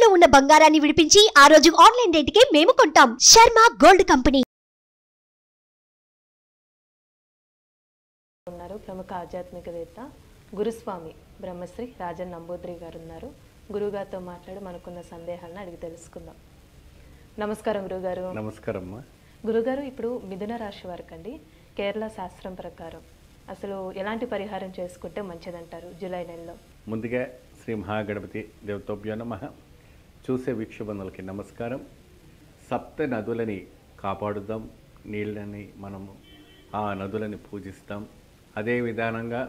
తాకట్టులో ఉన్న బంగారాన్ని విడిపించి ఆ రోజు ఆన్లైన్ రేటుకే మేము కొంటాం. Sharma gold company. ఉన్నారు ప్రముఖ ఆధ్యాత్మికవేత్త గురుస్వామి బ్రహ్మశ్రీ రాజన్ నంబూద్రి గారు ఉన్నారు. గురుగారితో మాట్లాడి మనకున్న సందేహాలను అడిగి తెలుసుకుందాం. నమస్కారం గురుగారు. నమస్కారం. గురుగారు, ఇప్పుడు మిథున రాశి వారికండి కేరళ శాస్త్రం ప్రకారం అసలు ఎలాంటి పరిహారం చేసుకుంటే మంచిదంటారు జూలై నెలలో? ముందుగా శ్రీ మహాగణపతి దేవతోభ్యో నమః. చూసే వీక్షబంధులకి నమస్కారం. సప్త నదులని కాపాడుదాం, నీళ్ళని మనము ఆ నదులని పూజిస్తాం. అదే విధానంగా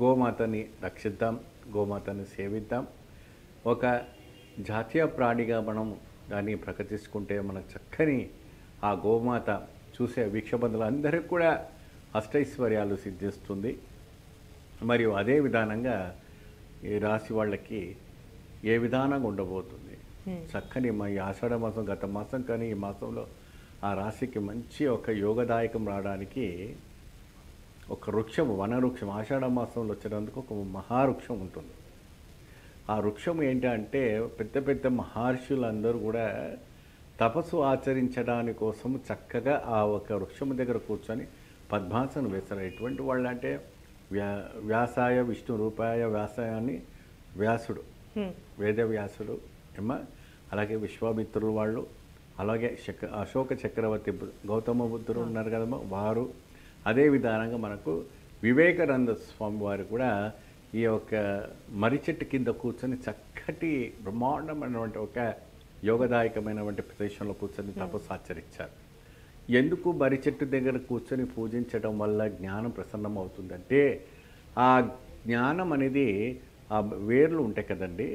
గోమాతని రక్షిద్దాం, గోమాతని సేవిద్దాం. ఒక జాతీయ ప్రాణిగా మనం దాన్ని ప్రకటించుకుంటే మనకు చక్కని ఆ గోమాత చూసే వీక్షబంధులందరికీ కూడా అష్టైశ్వర్యాలు సిద్ధిస్తుంది. మరియు అదే విధానంగా ఈ రాశి వాళ్ళకి ఏ విధానంగా ఉండబోతుంది చక్కని ఈ ఆషాఢ మాసం గత మాసం కానీ ఈ మాసంలో ఆ రాశికి మంచి ఒక యోగదాయకం రావడానికి ఒక వృక్షం, వనవృక్షం ఆషాఢ మాసంలో వచ్చినందుకు ఒక మహావృక్షం ఉంటుంది. ఆ వృక్షం ఏంటంటే పెద్ద పెద్ద మహర్షులందరూ కూడా తపస్సు ఆచరించడాని కోసం చక్కగా ఆ ఒక వృక్షం దగ్గర కూర్చొని పద్మాసనం వేస్తారు. ఎటువంటి వాళ్ళు అంటే వ్యాసాయ విష్ణు రూపాయ వ్యాసాయాన్ని వ్యాసుడు, వేదవ్యాసుడు అలాగే విశ్వామిత్రులు వాళ్ళు, అలాగే అశోక చక్రవర్తి గౌతమ బుద్ధుడు ఉన్నారు కదమ్మా వారు. అదే విధానంగా మనకు వివేకానంద స్వామి వారు కూడా ఈ యొక్క మర్రి చెట్టు కింద కూర్చొని చక్కటి బ్రహ్మాండమైనటువంటి ఒక యోగదాయకమైనటువంటి ప్రదేశంలో కూర్చొని తపస్సు ఆచరించారు. ఎందుకు మర్రి చెట్టు దగ్గర కూర్చొని పూజించడం వల్ల జ్ఞానం ప్రసన్నం అవుతుందంటే ఆ జ్ఞానం అనేది ఆ వేర్లు ఉంటాయి కదండి,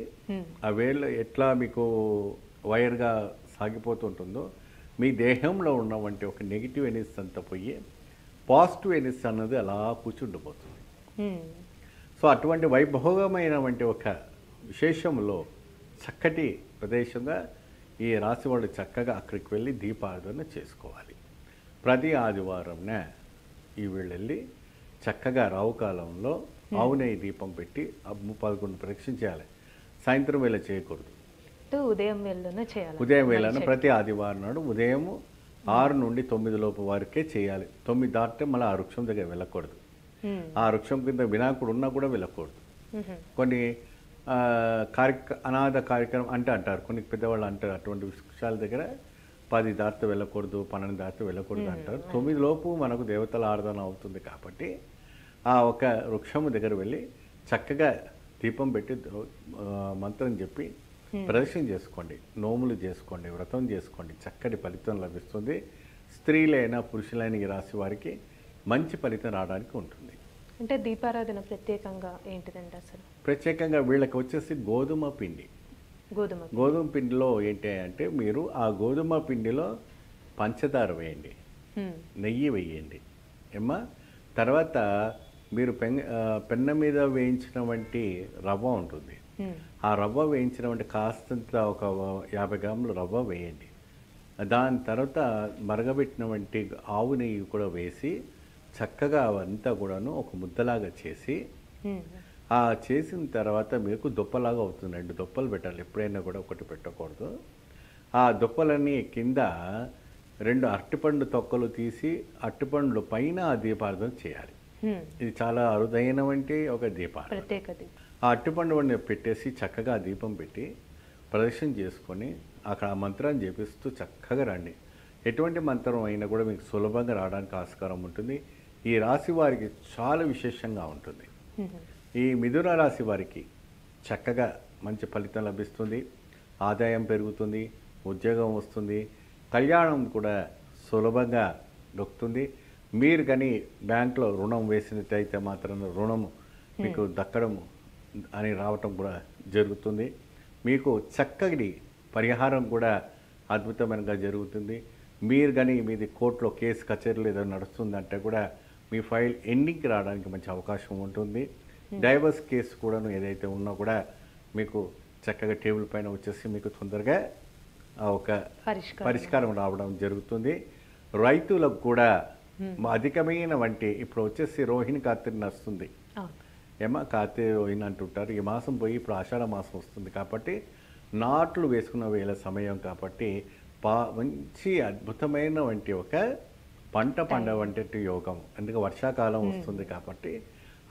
ఆ వేర్లు ఎట్లా మీకు వైర్గా సాగిపోతుంటుందో మీ దేహంలో ఉన్నవంటి ఒక నెగిటివ్ ఎనర్జీ అంతా పోయి పాజిటివ్ ఎనర్జీ అన్నది అలా కూర్చుండిపోతుంది. సో అటువంటి వైభోగమైనటువంటి ఒక విశేషంలో చక్కటి ప్రదేశంగా ఈ రాశి వాళ్ళు చక్కగా అక్కడికి వెళ్ళి దీపారాధన చేసుకోవాలి. ప్రతి ఆదివారంన ఈ వెళ్ళి చక్కగా రావుకాలంలో ఆవు నెయ్యి దీపం పెట్టి 11 ప్రదక్షిణ చేయాలి. సాయంత్రం వేళ చేయకూడదు, ఉదయం వేళలోనే చేయాలి. ఉదయం వేళన ప్రతి ఆదివారం నాడు ఉదయం 6 నుండి 9 లోపు వరకే చేయాలి. 9 దాటితే మళ్ళీ ఆ వృక్షం దగ్గర వెళ్ళకూడదు. ఆ వృక్షం కింద వినాయకుడు ఉన్నా కూడా వెళ్ళకూడదు. కొన్ని అనాథ కార్యక్రమం అంటారు, కొన్ని పెద్దవాళ్ళు అంటారు అటువంటి వృక్షాల దగ్గర 10 దాటితే వెళ్ళకూడదు, 12 దాటితే వెళ్ళకూడదు అంటారు. 9 లోపు మనకు దేవతల ఆరాధన అవుతుంది కాబట్టి ఆ ఒక వృక్షము దగ్గర వెళ్ళి చక్కగా దీపం పెట్టి మంత్రం చెప్పి ప్రదర్శన చేసుకోండి, నోములు చేసుకోండి, వ్రతం చేసుకోండి, చక్కటి ఫలితం లభిస్తుంది. స్త్రీలైనా పురుషులైన ఈ రాశి వారికి మంచి ఫలితం రావడానికి ఉంటుంది. అంటే దీపారాధన ప్రత్యేకంగా ఏంటిదండి అసలు? ప్రత్యేకంగా వీళ్ళకి వచ్చేసి గోధుమ పిండి. గోధుమ పిండిలో ఏంటి అంటే మీరు ఆ గోధుమ పిండిలో పంచదార వేయండి, నెయ్యి వేయండి తర్వాత మీరు పెన్న మీద వేయించినటువంటి రవ్వ ఉంటుంది, ఆ రవ్వ వేయించినటువంటి కాస్తంత ఒక 50 గ్రాములు రవ్వ వేయండి. దాని తర్వాత మరగబెట్టినటువంటి ఆవు నెయ్యి కూడా వేసి చక్కగా అవంతా కూడాను ఒక ముద్దలాగా చేసి ఆ చేసిన తర్వాత మీకు దుప్పలాగా అవుతుంది. 2 దుప్పలు పెట్టాలి, ఎప్పుడైనా కూడా ఒకటి పెట్టకూడదు. ఆ దుప్పలన్నీ కింద 2 అరటిపండు తొక్కలు తీసి అరటిపండ్ల పైన ఆ దీపారాధన చేయాలి. ఇది చాలా అరుదైనటువంటి ఒక దీపారాధన. ఆ అరటిపండు పెట్టేసి చక్కగా ఆ దీపం పెట్టి ప్రదర్శన చేసుకొని అక్కడ ఆ మంత్రాన్ని జపిస్తూ చక్కగా రండి. ఎటువంటి మంత్రం అయినా కూడా మీకు సులభంగా రావడానికి ఆస్కారం ఉంటుంది. ఈ రాశి వారికి చాలా విశేషంగా ఉంటుంది. ఈ మిథున రాశి వారికి చక్కగా మంచి ఫలితం లభిస్తుంది, ఆదాయం పెరుగుతుంది, ఉద్యోగం వస్తుంది, కళ్యాణం కూడా సులభంగా దొరుకుతుంది. మీరు కానీ బ్యాంకులో రుణం వేసినట్టయితే మాత్రం రుణం మీకు దక్కడం అని రావటం కూడా జరుగుతుంది. మీకు చక్కటి పరిహారం కూడా అద్భుతమైనగా జరుగుతుంది. మీరు కానీ మీది కోర్టులో కేసు కచేరీలు ఏదైనా నడుస్తుందంటే కూడా మీ ఫైల్ ఎండింగ్కి రావడానికి మంచి అవకాశం ఉంటుంది. డైవర్స్ కేసు కూడాను ఏదైతే ఉన్నా కూడా మీకు చక్కగా టేబుల్ పైన వచ్చేసి మీకు తొందరగా ఒక పరిష్కారం రావడం జరుగుతుంది. రైతులకు కూడా అధికమైన వంటి ఇప్పుడు వచ్చేసి రోహిణి కార్తీక నడుస్తుంది, కార్తీక రోహిణి అంటుంటారు. ఈ మాసం పోయి ఇప్పుడు ఆషాఢ మాసం వస్తుంది కాబట్టి నాట్లు వేసుకున్న వేళ సమయం కాబట్టి మంచి అద్భుతమైన వంటి ఒక పంట పండ వంటి యోగం. ఎందుకంటే వర్షాకాలం వస్తుంది కాబట్టి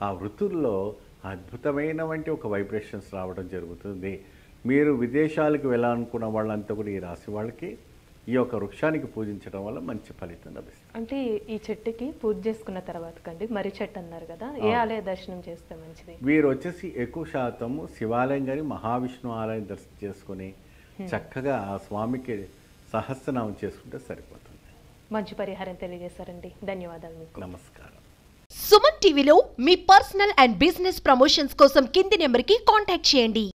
ఆ ఋతుల్లో అద్భుతమైన వంటి ఒక వైబ్రేషన్స్ రావడం జరుగుతుంది. మీరు విదేశాలకు వెళ్ళాలనుకున్న వాళ్ళంతా కూడా ఈ రాశి వాళ్ళకి ఈ యొక్క వృక్షానికి పూజించడం వల్ల మంచి ఫలితం లభిస్తుంది. అంటే ఈ చెట్టుకి పూజ చేసుకున్న తర్వాత కండి మర్రి చెట్టు అన్నారు కదా, ఏ ఆలయ దర్శనం చేస్తే మంచిది? వీరు వచ్చేసి ఎక్కువ శాతము శివాలయం కానీ మహావిష్ణు ఆలయం దర్శనం చేసుకుని చక్కగా ఆ స్వామికి సహస్రనామం చేసుకుంటే సరిపోతుంది. మంచి పరిహారం తెలియజేశారండి, ధన్యవాదాలు మీకు. నమస్కారం. సుమన్ టీవీలో మీ పర్సనల్ అండ్ బిజినెస్ ప్రమోషన్స్ కోసం కింది నెంబర్కి కాంటాక్ట్ చేయండి.